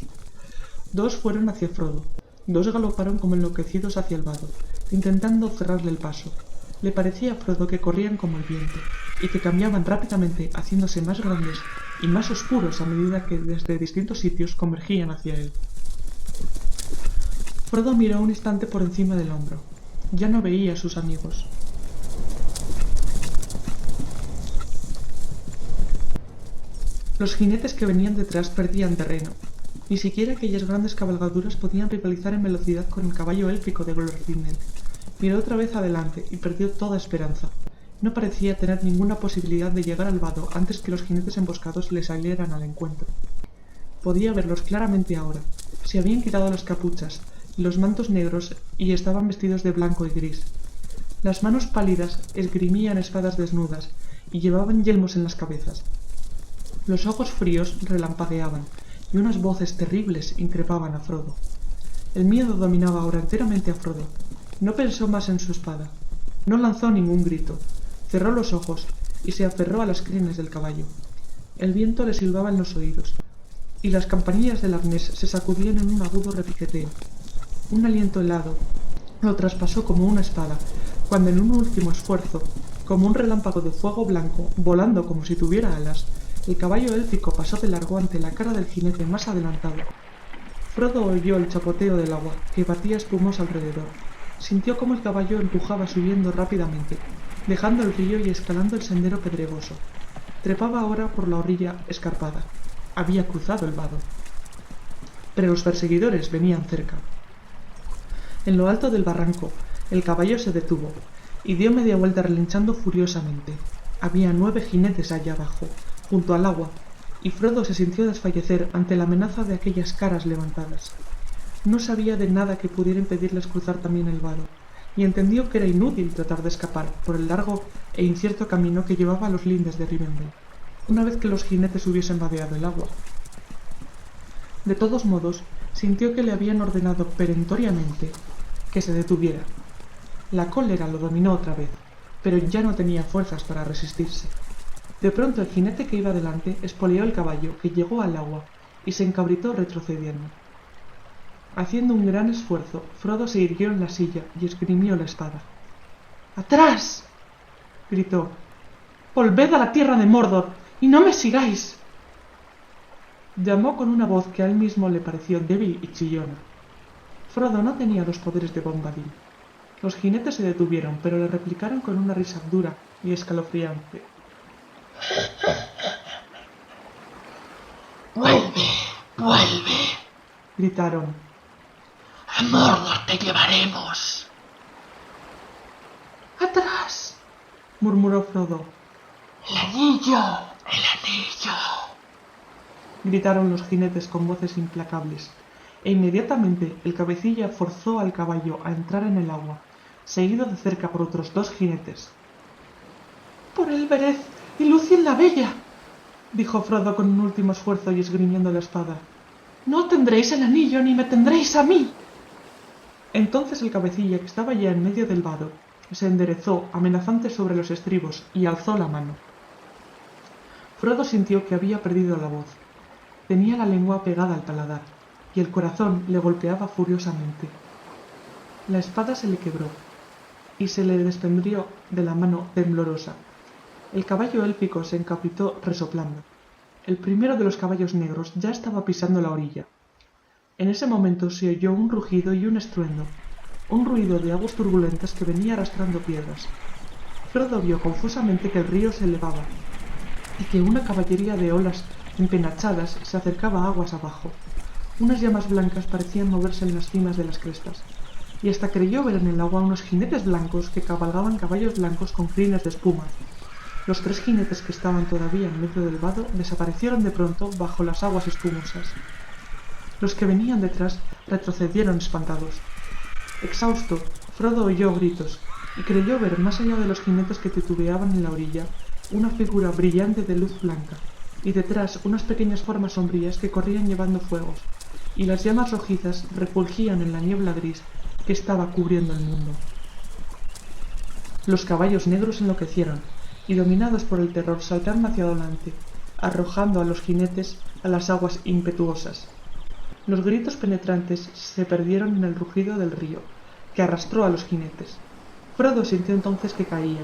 2 fueron hacia Frodo, 2 galoparon como enloquecidos hacia el vado, intentando cerrarle el paso. Le parecía a Frodo que corrían como el viento, y que cambiaban rápidamente, haciéndose más grandes y más oscuros a medida que desde distintos sitios convergían hacia él. Frodo miró un instante por encima del hombro. Ya no veía a sus amigos. Los jinetes que venían detrás perdían terreno. Ni siquiera aquellas grandes cabalgaduras podían rivalizar en velocidad con el caballo élfico de Glorfindel. Miró otra vez adelante y perdió toda esperanza. No parecía tener ninguna posibilidad de llegar al vado antes que los jinetes emboscados le salieran al encuentro. Podía verlos claramente ahora. Se habían quitado las capuchas y los mantos negros y estaban vestidos de blanco y gris. Las manos pálidas esgrimían espadas desnudas y llevaban yelmos en las cabezas. Los ojos fríos relampagueaban y unas voces terribles increpaban a Frodo. El miedo dominaba ahora enteramente a Frodo. No pensó más en su espada. No lanzó ningún grito. Cerró los ojos y se aferró a las crines del caballo. El viento le silbaba en los oídos, y las campanillas del arnés se sacudían en un agudo repiqueteo. Un aliento helado lo traspasó como una espada, cuando en un último esfuerzo, como un relámpago de fuego blanco, volando como si tuviera alas, el caballo élfico pasó de largo ante la cara del jinete más adelantado. Frodo oyó el chapoteo del agua, que batía espumosa alrededor. Sintió cómo el caballo empujaba subiendo rápidamente, dejando el río y escalando el sendero pedregoso. Trepaba ahora por la orilla escarpada. Había cruzado el vado. Pero los perseguidores venían cerca. En lo alto del barranco, el caballo se detuvo, y dio media vuelta relinchando furiosamente. Había 9 jinetes allá abajo, junto al agua, y Frodo se sintió desfallecer ante la amenaza de aquellas caras levantadas. No sabía de nada que pudiera impedirles cruzar también el vado, y entendió que era inútil tratar de escapar por el largo e incierto camino que llevaba a los lindes de Rivendell, una vez que los jinetes hubiesen vadeado el agua. De todos modos, sintió que le habían ordenado perentoriamente que se detuviera. La cólera lo dominó otra vez, pero ya no tenía fuerzas para resistirse. De pronto el jinete que iba delante espoleó el caballo, que llegó al agua, y se encabritó retrocediendo. Haciendo un gran esfuerzo, Frodo se irguió en la silla y esgrimió la espada. ¡Atrás!, gritó. ¡Volved a la tierra de Mordor, y no me sigáis! Llamó con una voz que a él mismo le pareció débil y chillona. Frodo no tenía los poderes de Bombadil. Los jinetes se detuvieron, pero le replicaron con una risa dura y escalofriante. ¡Vuelve! ¡Vuelve! Gritaron. ¡A Mordor te llevaremos! ¡Atrás!, murmuró Frodo. ¡El anillo! ¡El anillo! Gritaron los jinetes con voces implacables, e inmediatamente el cabecilla forzó al caballo a entrar en el agua, seguido de cerca por otros 2 jinetes. ¡Por el Berez y Lúthien la Bella!, dijo Frodo con un último esfuerzo y esgrimiendo la espada. ¡No tendréis el anillo ni me tendréis a mí! Entonces el cabecilla, que estaba ya en medio del vado, se enderezó amenazante sobre los estribos y alzó la mano. Frodo sintió que había perdido la voz. Tenía la lengua pegada al paladar, y el corazón le golpeaba furiosamente. La espada se le quebró, y se le desprendió de la mano temblorosa. El caballo élfico se encabritó resoplando. El primero de los caballos negros ya estaba pisando la orilla. En ese momento se oyó un rugido y un estruendo, un ruido de aguas turbulentas que venía arrastrando piedras. Frodo vio confusamente que el río se elevaba, y que una caballería de olas empenachadas se acercaba aguas abajo. Unas llamas blancas parecían moverse en las cimas de las crestas, y hasta creyó ver en el agua unos jinetes blancos que cabalgaban caballos blancos con crines de espuma. Los 3 jinetes que estaban todavía en medio del vado desaparecieron de pronto bajo las aguas espumosas. Los que venían detrás retrocedieron espantados. Exhausto, Frodo oyó gritos, y creyó ver más allá de los jinetes que titubeaban en la orilla una figura brillante de luz blanca, y detrás unas pequeñas formas sombrías que corrían llevando fuegos, y las llamas rojizas refulgían en la niebla gris que estaba cubriendo el mundo. Los caballos negros enloquecieron, y dominados por el terror saltaron hacia adelante, arrojando a los jinetes a las aguas impetuosas. Los gritos penetrantes se perdieron en el rugido del río, que arrastró a los jinetes. Frodo sintió entonces que caía,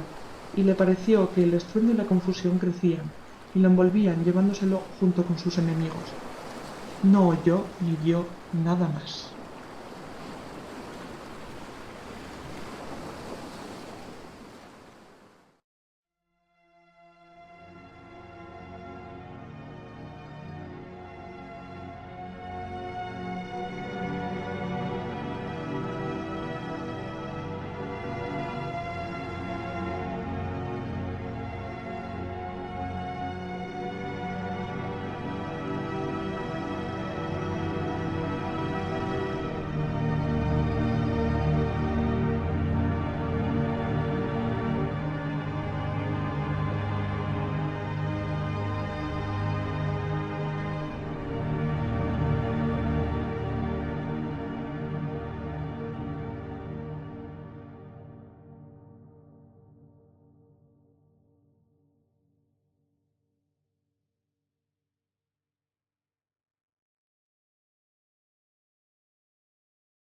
y le pareció que el estruendo y la confusión crecían, y lo envolvían llevándoselo junto con sus enemigos. No oyó ni vio nada más.